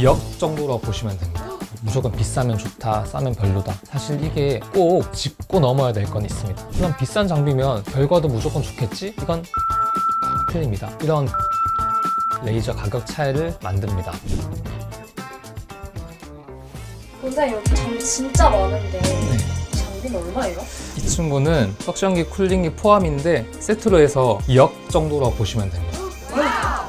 2억 정도로 보시면 됩니다. 무조건 비싸면 좋다, 싸면 별로다. 사실 이게 꼭 짚고 넘어야 될 건 있습니다. 그럼 비싼 장비면 결과도 무조건 좋겠지? 이건 틀립니다. 이런 레이저 가격 차이를 만듭니다. 원장님 여기 장비 진짜 많은데 이 장비는 얼마예요? 이 친구는 석션기, 쿨링기 포함인데 세트로 해서 2억 정도로 보시면 됩니다.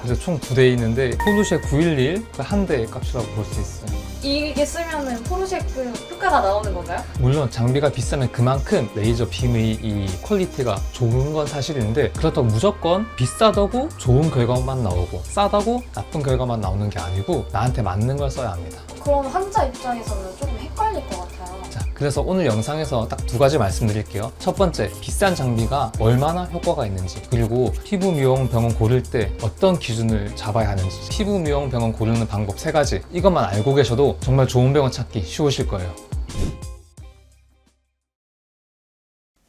그래서 총 2대 있는데 포르쉐 911 한 대의 값이라고 볼 수 있어요. 이게 쓰면은 포르쉐크 효과가 나오는 건가요? 물론 장비가 비싸면 그만큼 레이저 빔의 이 퀄리티가 좋은 건 사실인데 그렇다고 무조건 비싸다고 좋은 결과만 나오고 싸다고 나쁜 결과만 나오는 게 아니고 나한테 맞는 걸 써야 합니다. 그럼 환자 입장에서는 조금 헷갈릴 것 같아요. 자, 그래서 오늘 영상에서 딱 2가지 말씀드릴게요. 첫 번째, 비싼 장비가 얼마나 효과가 있는지, 그리고 피부 미용 병원 고를 때 어떤 기준을 잡아야 하는지, 피부 미용 병원 고르는 방법 3가지, 이것만 알고 계셔도 정말 좋은 병원 찾기 쉬우실 거예요.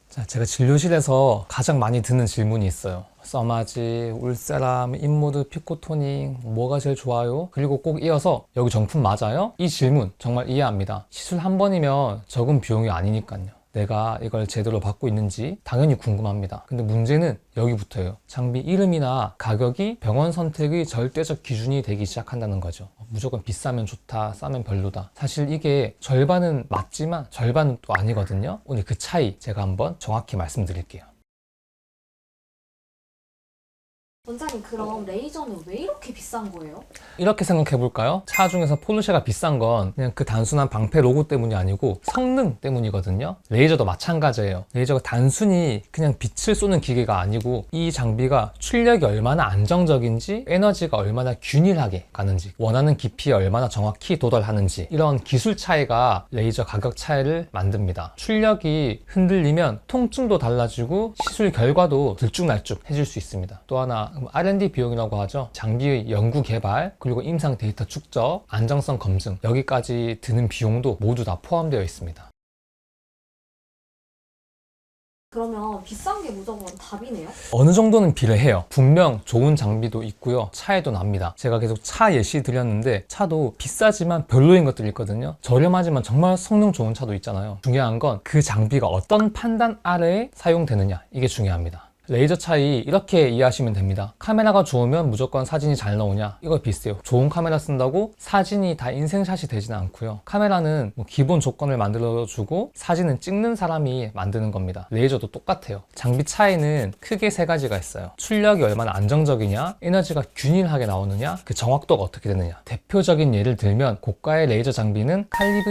자, 제가 진료실에서 가장 많이 듣는 질문이 있어요. 써마지, 울세람, 인모드, 피코토닝 뭐가 제일 좋아요? 그리고 꼭 이어서 여기 정품 맞아요? 이 질문 정말 이해합니다. 시술 한 번이면 적은 비용이 아니니까요. 내가 이걸 제대로 받고 있는지 당연히 궁금합니다. 근데 문제는 여기부터예요. 장비 이름이나 가격이 병원 선택의 절대적 기준이 되기 시작한다는 거죠. 무조건 비싸면 좋다, 싸면 별로다. 사실 이게 절반은 맞지만 절반은 또 아니거든요. 오늘 그 차이 제가 한번 정확히 말씀드릴게요. 원장님 그럼 레이저는 왜 이렇게 비싼 거예요? 이렇게 생각해 볼까요? 차 중에서 포르쉐가 비싼 건 그냥 그 단순한 방패 로고 때문이 아니고 성능 때문이거든요. 레이저도 마찬가지예요. 레이저가 단순히 그냥 빛을 쏘는 기계가 아니고 이 장비가 출력이 얼마나 안정적인지, 에너지가 얼마나 균일하게 가는지, 원하는 깊이에 얼마나 정확히 도달하는지, 이런 기술 차이가 레이저 가격 차이를 만듭니다. 출력이 흔들리면 통증도 달라지고 시술 결과도 들쭉날쭉 해질 수 있습니다. 또 하나 R&D 비용이라고 하죠. 장비의 연구 개발, 그리고 임상 데이터 축적, 안정성 검증, 여기까지 드는 비용도 모두 다 포함되어 있습니다. 그러면 비싼 게 무조건 답이네요? 어느 정도는 비례해요. 분명 좋은 장비도 있고요. 차이도 납니다. 제가 계속 차 예시 드렸는데 차도 비싸지만 별로인 것들이 있거든요. 저렴하지만 정말 성능 좋은 차도 있잖아요. 중요한 건 그 장비가 어떤 판단 아래에 사용되느냐, 이게 중요합니다. 레이저 차이 이렇게 이해하시면 됩니다. 카메라가 좋으면 무조건 사진이 잘 나오냐? 이거 비슷해요. 좋은 카메라 쓴다고 사진이 다 인생샷이 되지는 않고요. 카메라는 기본 조건을 만들어주고 사진은 찍는 사람이 만드는 겁니다. 레이저도 똑같아요. 장비 차이는 크게 3가지가 있어요. 출력이 얼마나 안정적이냐, 에너지가 균일하게 나오느냐, 그 정확도가 어떻게 되느냐. 대표적인 예를 들면 고가의 레이저 장비는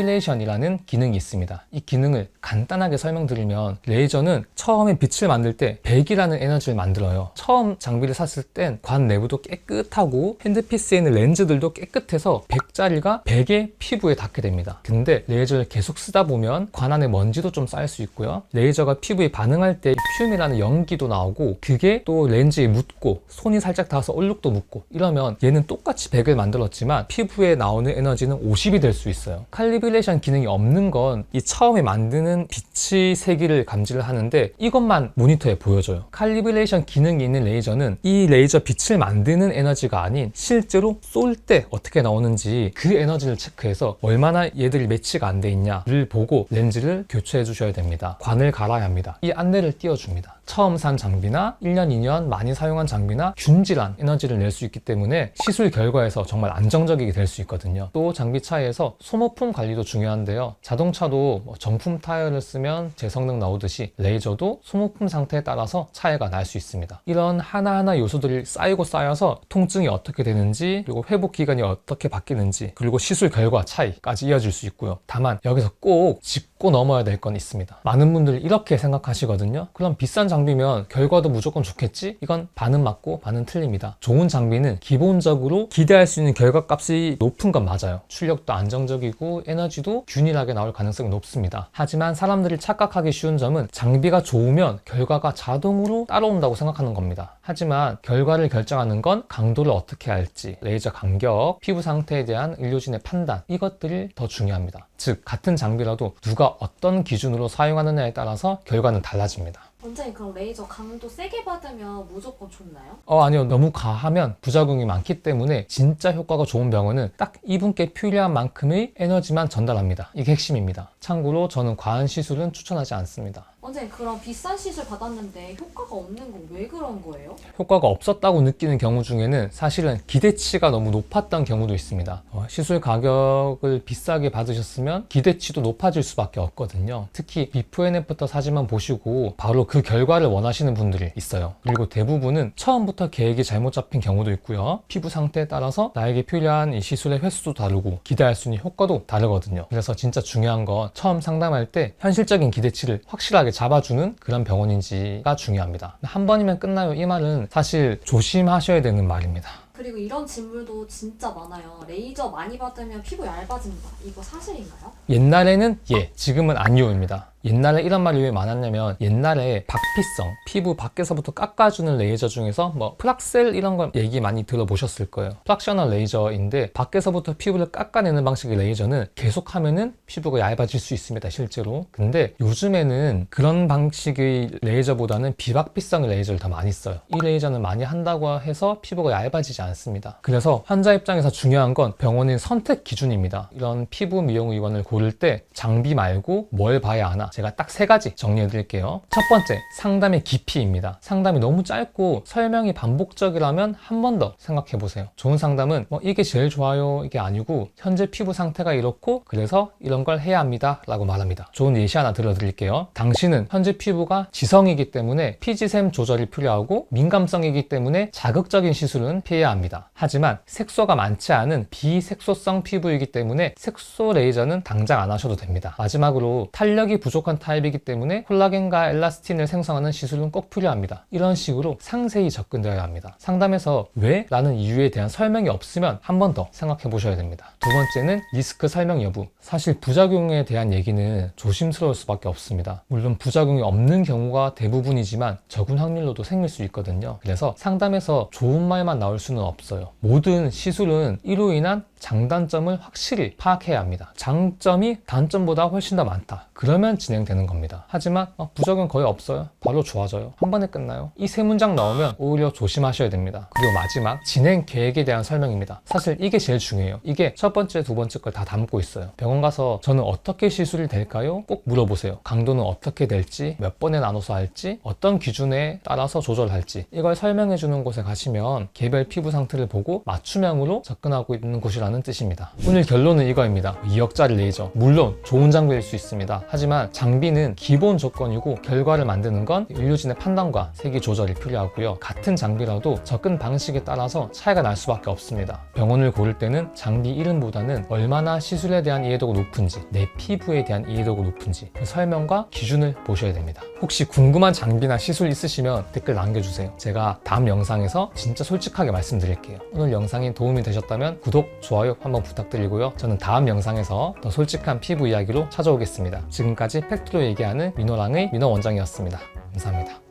칼리브레이션이라는 기능이 있습니다. 이 기능을 간단하게 설명드리면 레이저는 처음에 빛을 만들 때 100이라는 에너지를 만들어요. 처음 장비를 샀을 땐 관 내부도 깨끗하고 핸드피스에 있는 렌즈들도 깨끗해서 100짜리가 100의 피부에 닿게 됩니다. 근데 레이저를 계속 쓰다 보면 관 안에 먼지도 좀 쌓일 수 있고요. 레이저가 피부에 반응할 때 퓨움이라는 연기도 나오고 그게 또 렌즈에 묻고 손이 살짝 닿아서 얼룩도 묻고 이러면 얘는 똑같이 100을 만들었지만 피부에 나오는 에너지는 50이 될 수 있어요. 칼리브레이션 기능이 없는 건 이 처음에 만드는 빛의 세기를 감지를 하는데 이것만 모니터에 보여줘요. 칼리브레이션 기능이 있는 레이저는 이 레이저 빛을 만드는 에너지가 아닌 실제로 쏠 때 어떻게 나오는지 그 에너지를 체크해서 얼마나 얘들이 매치가 안 돼 있냐를 보고 렌즈를 교체해 주셔야 됩니다. 관을 갈아야 합니다. 이 안내를 띄워줍니다. 처음 산 장비나 1년, 2년 많이 사용한 장비나 균질한 에너지를 낼 수 있기 때문에 시술 결과에서 정말 안정적이게 될 수 있거든요. 또 장비 차이에서 소모품 관리도 중요한데요. 자동차도 정품 타이어를 쓰면 제성능 나오듯이 레이저도 소모품 상태에 따라서 차이가 날 수 있습니다. 이런 하나하나 요소들이 쌓이고 쌓여서 통증이 어떻게 되는지, 그리고 회복 기간이 어떻게 바뀌는지, 그리고 시술 결과 차이까지 이어질 수 있고요. 다만 여기서 꼭 짚고 넘어야 될 건 있습니다. 많은 분들이 이렇게 생각하시거든요. 그럼 비싼 장비면 결과도 무조건 좋겠지? 이건 반은 맞고 반은 틀립니다. 좋은 장비는 기본적으로 기대할 수 있는 결과값이 높은 건 맞아요. 출력도 안정적이고 에너지도 균일하게 나올 가능성이 높습니다. 하지만 사람들이 착각하기 쉬운 점은 장비가 좋으면 결과가 자동으로 따라온다고 생각하는 겁니다. 하지만 결과를 결정하는 건 강도를 어떻게 할지, 레이저 간격, 피부 상태에 대한 의료진의 판단, 이것들이 더 중요합니다. 즉 같은 장비라도 누가 어떤 기준으로 사용하느냐에 따라서 결과는 달라집니다. 원장님 그럼 레이저 강도 세게 받으면 무조건 좋나요? 아니요. 너무 과하면 부작용이 많기 때문에 진짜 효과가 좋은 병원은 딱 이분께 필요한 만큼의 에너지만 전달합니다. 이게 핵심입니다. 참고로 저는 과한 시술은 추천하지 않습니다. 원장님 그럼 비싼 시술 받았는데 효과가 없는 건 왜 그런 거예요? 효과가 없었다고 느끼는 경우 중에는 사실은 기대치가 너무 높았던 경우도 있습니다. 시술 가격을 비싸게 받으셨으면 기대치도 높아질 수밖에 없거든요. 특히 비포 앤 애프터 사진만 보시고 바로 그 결과를 원하시는 분들이 있어요. 그리고 대부분은 처음부터 계획이 잘못 잡힌 경우도 있고요. 피부 상태에 따라서 나에게 필요한 이 시술의 횟수도 다르고 기대할 수 있는 효과도 다르거든요. 그래서 진짜 중요한 건 처음 상담할 때 현실적인 기대치를 확실하게 잡아주는 그런 병원인지가 중요합니다. 한 번이면 끝나요 이 말은 사실 조심하셔야 되는 말입니다. 그리고 이런 질문도 진짜 많아요. 레이저 많이 받으면 피부 얇아진다. 이거 사실인가요? 옛날에는 예, 지금은 아니오입니다. 옛날에 이런 말이 왜 많았냐면 옛날에 박피성, 피부 밖에서부터 깎아주는 레이저 중에서 뭐 프락셀 이런 거 얘기 많이 들어보셨을 거예요. 프락셔널 레이저인데 밖에서부터 피부를 깎아내는 방식의 레이저는 계속하면은 피부가 얇아질 수 있습니다, 실제로. 근데 요즘에는 그런 방식의 레이저보다는 비박피성의 레이저를 더 많이 써요. 이 레이저는 많이 한다고 해서 피부가 얇아지지 않습니다. 그래서 환자 입장에서 중요한 건 병원의 선택 기준입니다. 이런 피부 미용 의원을 고를 때 장비 말고 뭘 봐야 하나, 제가 딱 3가지 정리해 드릴게요. 첫 번째, 상담의 깊이입니다. 상담이 너무 짧고 설명이 반복적이라면 한 번 더 생각해 보세요. 좋은 상담은 뭐 이게 제일 좋아요 이게 아니고 현재 피부 상태가 이렇고 그래서 이런 걸 해야 합니다 라고 말합니다. 좋은 예시 하나 들어드릴게요. 당신은 현재 피부가 지성이기 때문에 피지샘 조절이 필요하고 민감성이기 때문에 자극적인 시술은 피해야 합니다. 하지만 색소가 많지 않은 비색소성 피부이기 때문에 색소 레이저는 당장 안 하셔도 됩니다. 마지막으로 탄력이 부족한 타입이기 때문에 콜라겐과 엘라스틴을 생성하는 시술은 꼭 필요합니다. 이런 식으로 상세히 접근되어야 합니다. 상담에서 왜? 라는 이유에 대한 설명이 없으면 한 번 더 생각해 보셔야 됩니다. 두 번째는 리스크 설명 여부. 사실 부작용에 대한 얘기는 조심스러울 수밖에 없습니다. 물론 부작용이 없는 경우가 대부분이지만 적은 확률로도 생길 수 있거든요. 그래서 상담에서 좋은 말만 나올 수는 없어요. 모든 시술은 이로 인한 장단점을 확실히 파악해야 합니다. 장점이 단점보다 훨씬 더 많다. 그러면 진행되는 겁니다. 하지만 부작용 거의 없어요. 바로 좋아져요. 한 번에 끝나요. 이 3문장 나오면 오히려 조심하셔야 됩니다. 그리고 마지막, 진행 계획에 대한 설명입니다. 사실 이게 제일 중요해요. 이게 첫 번째, 두 번째 걸 다 담고 있어요. 병원 가서 저는 어떻게 시술이 될까요? 꼭 물어보세요. 강도는 어떻게 될지, 몇 번에 나눠서 할지, 어떤 기준에 따라서 조절할지, 이걸 설명해 주는 곳에 가시면 개별 피부 상태를 보고 맞춤형으로 접근하고 있는 곳이라는 뜻입니다. 오늘 결론은 이거입니다. 2억짜리 레이저, 물론 좋은 장비일 수 있습니다. 하지만 장비는 기본 조건이고 결과를 만드는 건 의료진의 판단과 세기 조절이 필요하고요. 같은 장비라도 접근 방식에 따라서 차이가 날 수밖에 없습니다. 병원을 고를 때는 장비 이름보다는 얼마나 시술에 대한 이해도가 높은지, 내 피부에 대한 이해도가 높은지 그 설명과 기준을 보셔야 됩니다. 혹시 궁금한 장비나 시술 있으시면 댓글 남겨주세요. 제가 다음 영상에서 진짜 솔직하게 말씀드릴게요. 오늘 영상이 도움이 되셨다면 구독, 좋아요 한번 부탁드리고요. 저는 다음 영상에서 더 솔직한 피부 이야기로 찾아오겠습니다. 지금까지 팩트로 얘기하는 민호랑의 민호 원장이었습니다. 감사합니다.